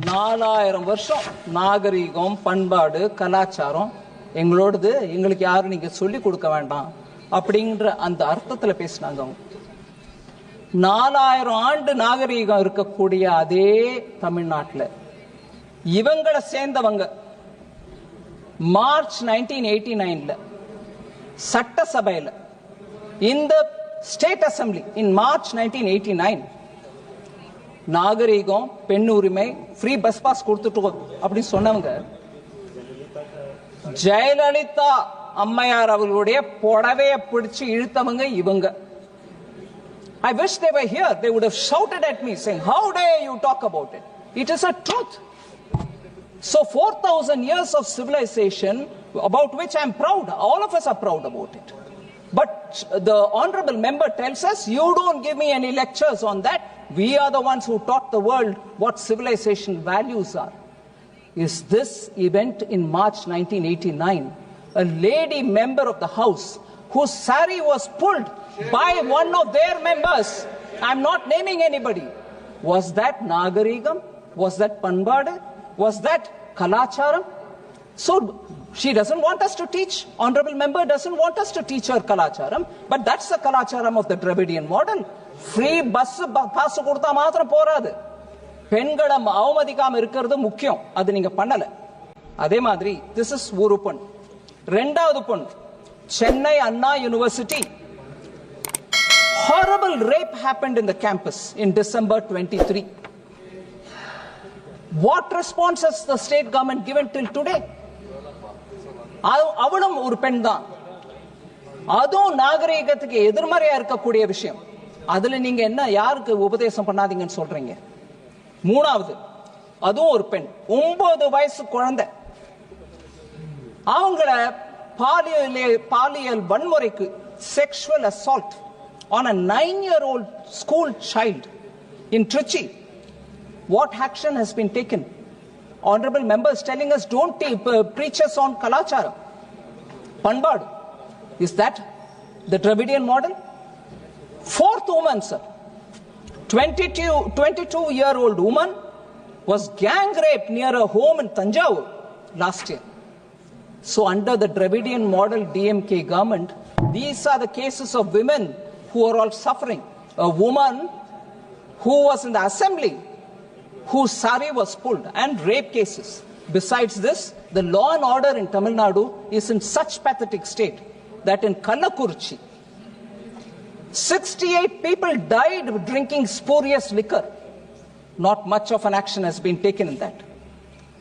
4000 வருஷம் நாகரிகம், பண்பாடு, கலாச்சாரம் எங்களோடது, எங்களுக்கு யாரும் நீங்க சொல்லி கொடுக்க வேண்டாம் அப்படிங்கிற அந்த அர்த்தத்துல பேசினாங்க அவங்க. 4000 ஆண்டு நாகரிகம் இருக்கக்கூடிய அதே தமிழ்நாட்டில் இவங்களை சேர்ந்தவங்க மார்ச் 1989 சட்டசபையில், இந்த ஸ்டேட் அசம்பிளி இன் மார்ச் 1989 நாகரிகம், பெண் உரிமை, ஃப்ரீ பஸ் பாஸ் கொடுத்துட்டு அப்படின்னு சொன்னவங்க ஜெயலலிதா அம்மையார் அவர்களுடைய புடவையை பிடிச்சு இழுத்தவங்க இவங்க. I wish they were here. They would have shouted at me saying, how dare you talk about it? It is a truth. So 4,000 years of civilization about which I am proud. All of us are proud about it. But the honorable member tells us, you don't give me any lectures on that. We are the ones who taught the world what civilization values are. Is this event in March 1989, a lady member of the House whose sari was pulled by one of their members, I'm not naming anybody, was that Nagarigam? Was that Panbade? Was that Kalacharam? So she doesn't want us to teach, honorable member doesn't want us to teach her Kalacharam, but that's the Kalacharam of the Dravidian model. Free bus pass கொடுத்தா மாத்திரம் போராது, பெண்களை அவமதிக்காம இருக்கிறது முக்கியம். அது நீங்க பண்ணல. அதே மாதிரி this is ஒரு பொண். ரெண்டாவது பொண், சென்னை அண்ணா university, horrible rape happened in the campus in December 23. What response has the state government given till today? அவளும் ஒரு பெண் தான். அதுவும் நாகரிகத்துக்கு எதிர்மறையா இருக்கக்கூடிய விஷயம். அதுல நீங்க என்ன யாருக்கு உபதேசம் பண்ணாதீங்கன்னு சொல்றீங்க? மூணாவது, அதுவும் ஒரு பெண், 9 வயசு குழந்தை, அவங்கள பாலியல் வன்முறைக்கு, sexual assault on a 9-year-old school child in Trichy. What action has been taken? Honorable members telling us don't preach us on Kalacharam, Panbad. Is that the Dravidian model? Fourth woman, sir, 22-year-old woman was gang raped near a home in Tanjavur last year. So under the Dravidian model DMK government, these are the cases of women who are all suffering. A woman who was in the assembly, whose sari was pulled, and rape cases. Besides this, the law and order in Tamil Nadu is in such pathetic state that in Kallakurchi, 68 people died drinking spurious liquor. Not much of an action has been taken in that.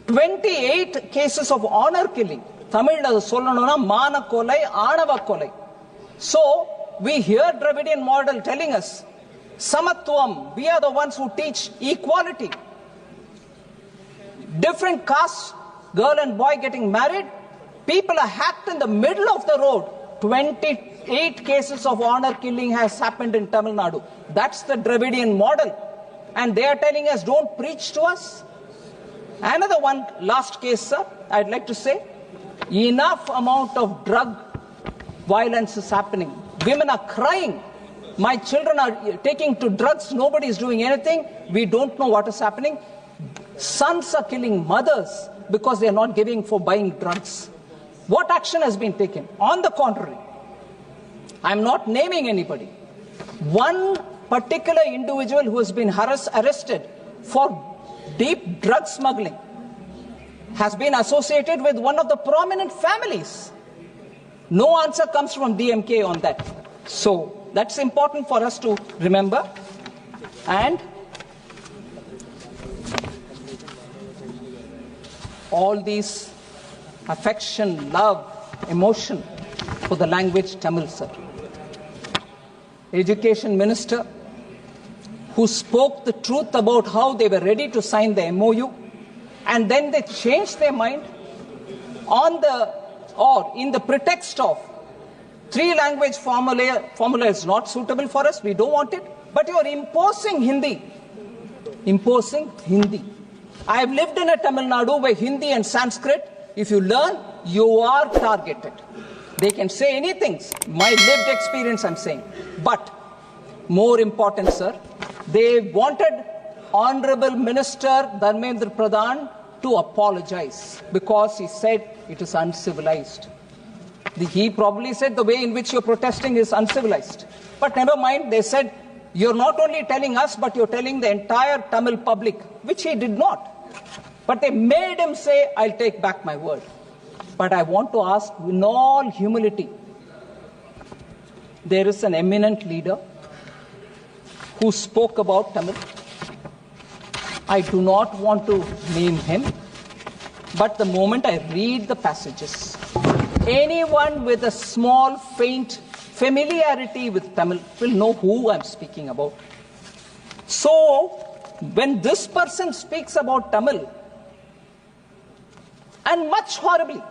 28 cases of honor killing. Tamil sollanona mana kolai, aanava kolai. So we hear Dravidian model telling us samatvam, we are the ones who teach equality. Different castes, girl and boy getting married, people are hacked in the middle of the road. 28 cases of honor killing has happened in Tamil Nadu. That's the Dravidian model. And they are telling us, don't preach to us. Another one, last case, sir, I'd like to say, enough amount of drug violence is happening. Women are crying. My children are taking to drugs. Nobody is doing anything. We don't know what is happening. Sons are killing mothers because they are not giving for buying drugs. What action has been taken? On the contrary, I'm not naming anybody. One particular individual who has been arrested for deep drug smuggling has been associated with one of the prominent families. No answer comes from DMK on that. So that's important for us to remember. And all these affection, love, emotion for the language Tamil, sir. Education minister who spoke the truth about how they were ready to sign the MOU, and then they changed their mind on the, or in the pretext of 3-language formula is not suitable for us, we don't want it, but you are imposing Hindi. I have lived in a Tamil Nadu where Hindi and Sanskrit, if you learn, you are targeted. They can say anything. My lived experience I'm saying. But more important, sir, they wanted Honorable Minister Dharmendra Pradhan to apologize because he said it is uncivilized. He probably said the way in which you're protesting is uncivilized. But never mind, they said, you're not only telling us, but you're telling the entire Tamil public, which he did not. But they made him say, I'll take back my word. But I want to ask, in all humility, there is an eminent leader who spoke about Tamil. I do not want to name him, but the moment I read the passages, anyone with a small, faint familiarity with Tamil will know who I'm speaking about. So, when this person speaks about Tamil, and much horribly,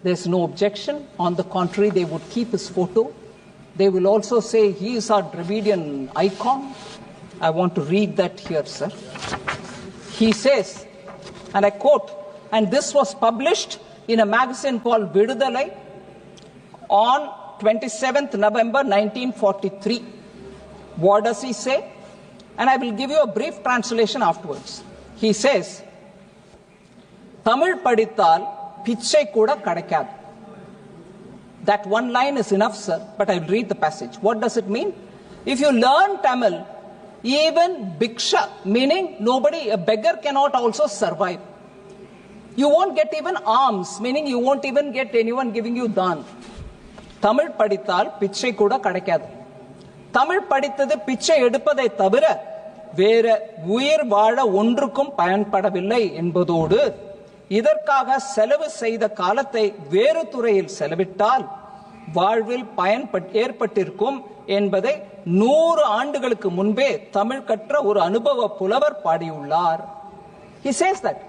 there's no objection. On the contrary, they would keep his photo. They will also say he is our Dravidian icon. I want to read that here, sir. He says, and I quote, and this was published in a magazine called Vidudalai on 27th November 1943. What does he say? And I will give you a brief translation afterwards. He says, Tamil padithal pichai kuda kadakadu. That one line is enough, sir, but I will read the passage. What does it mean? If you learn Tamil, even bhiksha, meaning nobody, a beggar cannot also survive. You won't get even alms, meaning you won't even get anyone giving you dhan. Tamil padithal pichai kuda kadakadu. Tamil padithadu pichai edupadai thavira vera uyir vaala ondrukkum payanpadavillai என்பதோடு இதற்காக செலவு செய்த காலத்தை வேறு துறையில் செலவிட்டால் வாழ்வில் பயன் ஏற்பட்டிருக்கும் என்பதை 100 ஆண்டுகளுக்கு முன்பே தமிழ் கற்ற ஒரு அனுபவ புலவர் பாடியுள்ளார். He says that.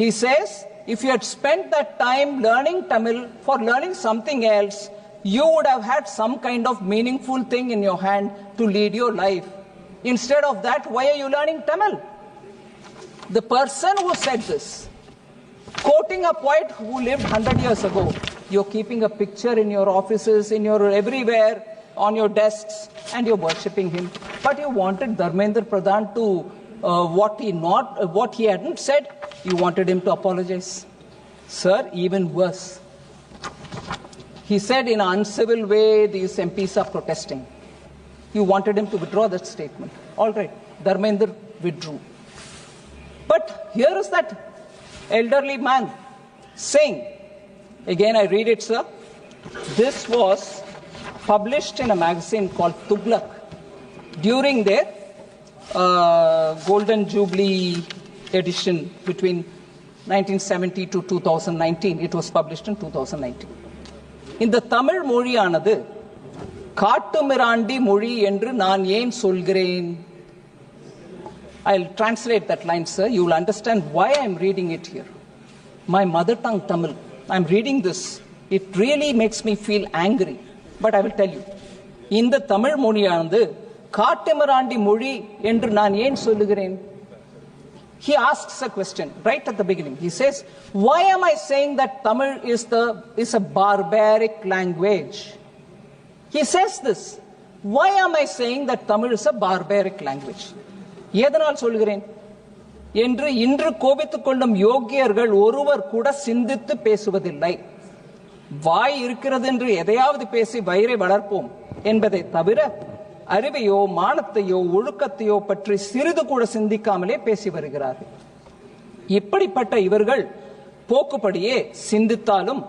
He says, if you had spent that time learning Tamil for learning something else, you would have had some kind of meaningful thing in your hand to lead your life. Instead of that, why are you learning Tamil? The person who said this, quoting a poet who lived 100 years ago, you're keeping a picture in your offices, in your everywhere, on your desks, and you're worshipping him. But you wanted Dharmendra Pradhan to, what he hadn't said, you wanted him to apologize. Sir, even worse. He said in an uncivil way, these MPs are protesting. You wanted him to withdraw that statement. All right, Dharmendra withdrew. But here is that elderly man saying, again I read it, sir, this was published in a magazine called Tughlaq during their Golden Jubilee edition between 1970 to 2019. It was published in 2019. இந்த தமிழ் மொழியானது காட்டுமிராண்டி மொழி என்று நான் ஏன் சொல்கிறேன்? I'll translate that line, sir. You will understand why I'm reading it here. My mother tongue Tamil. I'm reading this. It really makes me feel angry. But I will tell you. இந்த தமிழ் மொழியானது காட்டுமிராண்டி மொழி என்று நான் ஏன் சொல்லுகிறேன்? He asks a question right at the beginning. He says, why am I saying that Tamil is a barbaric language? He says this. Why am I saying that Tamil is a barbaric language? எதனால் சொல்கிறேன் என்று இன்று கோபித்துக் கொள்ளும் யோகியர்கள் ஒருவர் கூட சிந்தித்து பேசுவதில்லை. வாய் இருக்கிறது என்று எதையாவது பேசி வயிறை வளர்ப்போம் என்பதை தவிர அறிவையோ மானத்தையோ ஒழுக்கத்தையோ பற்றி சிறிது கூட சிந்திக்காமலே பேசி வருகிறார்கள். இப்படிப்பட்ட இவர்கள் போக்குப்படியே சிந்தித்தாலும்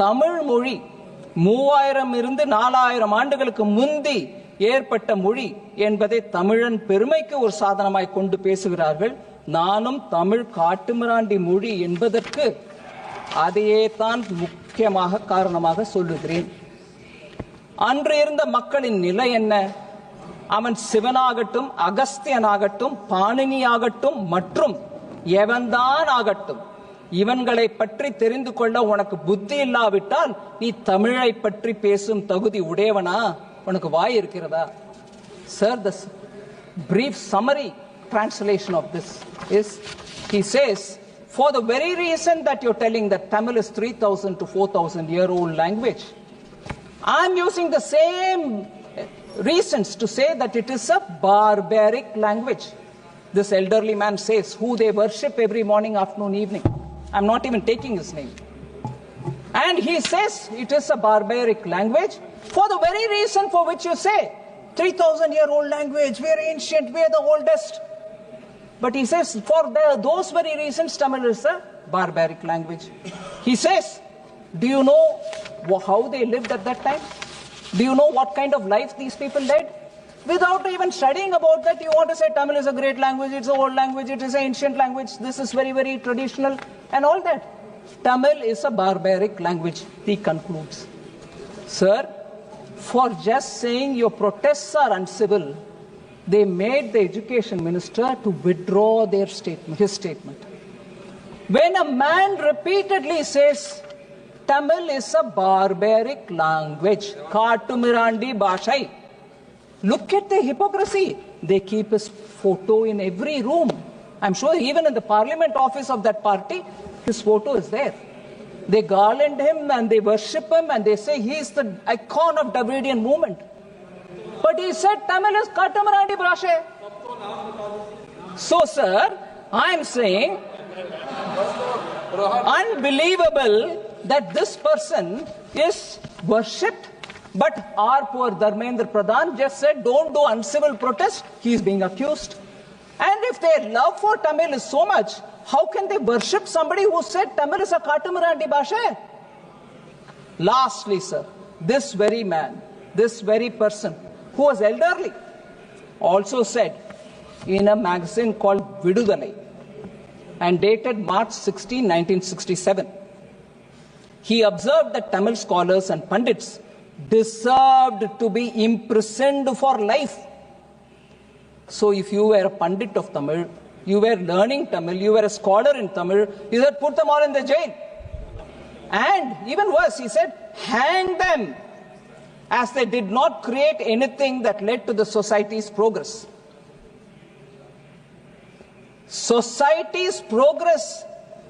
தமிழ் மொழி 3000 இருந்து 4000 ஆண்டுகளுக்கு முந்தி ஏற்பட்ட மொழி என்பதை தமிழன் பெருமைக்கு ஒரு சாதனமாய் கொண்டு பேசுகிறார்கள். நானும் தமிழ் காட்டுமிராண்டி மொழி என்பதற்கு அதையே தான் முக்கியமாக காரணமாக சொல்லுகிறேன். அன்று இருந்த மக்களின் நிலை என்ன? அவன் சிவனாகட்டும், அகஸ்தியனாகட்டும், பாணினியாகட்டும் மற்றும் எவன்தான் ஆகட்டும், இவன்களை பற்றி தெரிந்து கொள்ள உனக்கு புத்தி இல்லாவிட்டால் நீ தமிழை பற்றி பேசும் தகுதி உடையவனா? உனக்கு வாய் இருக்கிறதா? Sir, the brief summary translation of this is, he says, for the very reason that you're telling that Tamil is 3000 to 4000 year old language, I'm using the same reasons to say that it is a barbaric language. This elderly man says, who they worship every morning, afternoon, evening. I'm not even taking his name. And he says it is a barbaric language for the very reason for which you say 3,000-year-old language, we are ancient, we are the oldest. But he says for those very reasons Tamil is a barbaric language. He says, do you know how they lived at that time? Do you know what kind of life these people led? Without even studying about that, you want to say Tamil is a great language, it's an old language, it is an ancient language, this is very, very traditional, and all that. Tamil is a barbaric language, he concludes. Sir, for just saying your protests are uncivil, they made the education minister to withdraw his statement. When a man repeatedly says Tamil is a barbaric language, Kattumirandi Bhashai, look at the hypocrisy. They keep his photo in every room. I'm sure even in the parliament office of that party, his photo is there. They garland him and they worship him and they say he is the icon of Dravidian movement. But he said Tamil is Kattumirandi Bhashai. So, sir, I'm saying unbelievable that this person is worshipped, but our poor Dharmendra Pradhan just said don't do uncivil protest. He is being accused. And if their love for Tamil is so much, how can they worship somebody who said Tamil is a Kattumirandi Bhashai? Lastly, sir, this very man, this very person who was elderly also said in a magazine called Vidudalai and dated March 16, 1967, he observed that Tamil scholars and pundits deserved to be imprisoned for life. So if you were a pundit of Tamil, you were learning Tamil, you were a scholar in Tamil, he said put them all in the jail. And even worse, he said hang them, as they did not create anything that led to the society's progress. Society's progress,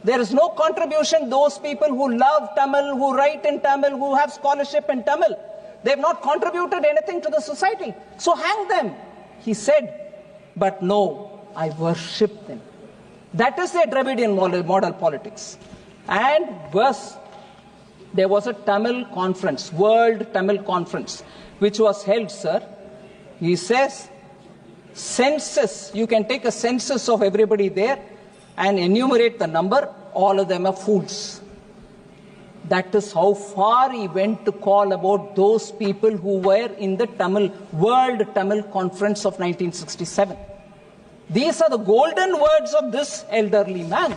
there is no contribution. Those people who love Tamil, who write in Tamil, who have scholarship in Tamil, they have not contributed anything to the society. So hang them, he said. But no, I worship them. That is their Dravidian model politics. And worse, there was a Tamil conference, World Tamil Conference, which was held, sir. He says, census, you can take a census of everybody there and enumerate the number, all of them are fools. That is how far he went to call about those people who were in the World Tamil Conference of 1967. These are the golden words of this elderly man.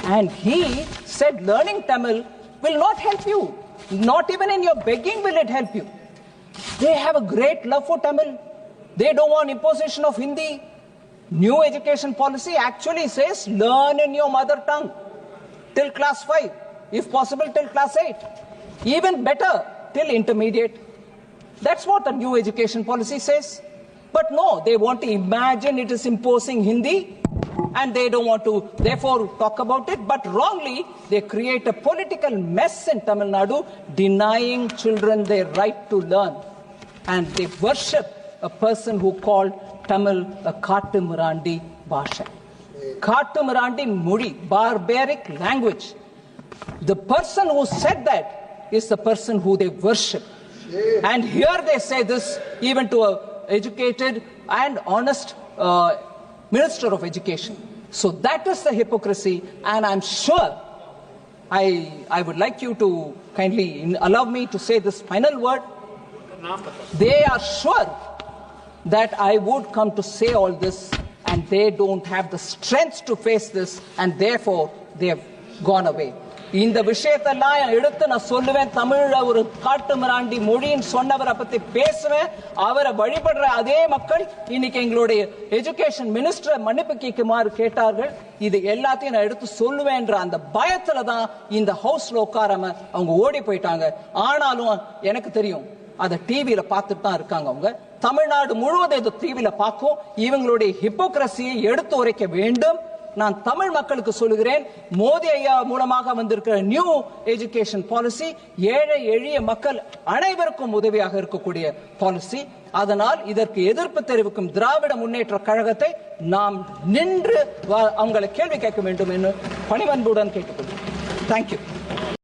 And he said learning Tamil will not help you. Not even in your begging will it help you. They have a great love for Tamil. They don't want imposition of Hindi. New education policy actually says learn in your mother tongue till class 5. If possible till class 8. Even better till intermediate. That's what the new education policy says. But no, they want to imagine it is imposing Hindi and they don't want to therefore talk about it, but wrongly they create a political mess in Tamil Nadu, denying children their right to learn. And they worship a person who called Tamil a Kattumirandi Bhashai. Kattumirandi Mudi, barbaric language. The person who said that is the person who they worship. And here they say this even to an educated and honest Minister of Education. So that is the hypocrisy, and I'm sure I would like you to kindly allow me to say this final word. They are sure that I would come to say all this, and they don't have the strength to face this, and therefore they have gone away. இந்த விஷயத்தெல்லாம் எடுத்து நான் சொல்லுவேன். தமிழ்ல ஒரு காட்டுமிராண்டி மொழின்னு சொன்னவரை பத்தி பேசுவேன். அவரை வழிபடுற அதே மக்கள் இன்னைக்கு எங்களுடைய எஜுகேஷன் மினிஸ்டரை மன்னிப்பு கேட்குமாறு கேட்டார்கள். இது எல்லாத்தையும் நான் எடுத்து சொல்லுவேன்ற அந்த பயத்துல தான் இந்த ஹவுஸ்ல உட்காராம அவங்க ஓடி போயிட்டாங்க. ஆனாலும் எனக்கு தெரியும் அதை டிவியில பார்த்துட்டு தான் இருக்காங்க. அவங்க தமிழ்நாடு முழுவதும் இது டிவியில பார்க்கும். இவங்களுடைய ஹிப்போக்ரசியை எடுத்து உரைக்க வேண்டும். நான் தமிழ் மக்களுக்கு சொல்லுகிறேன், மோடி ஐயா மூலமாக வந்திருக்கிற நியூ எஜுகேஷன் பாலிசி ஏழை எளிய மக்கள் அனைவருக்கும் உதவியாக இருக்கக்கூடிய பாலிசி. அதனால் இதற்கு எதிர்ப்பு தெரிவிக்கும் திராவிட முன்னேற்ற கழகத்தை நாம் நின்று அவங்களை கேள்வி கேட்க வேண்டும் என்று பணிவன்புடன் கேட்டுக்கொள்கிறேன். தேங்க்யூ.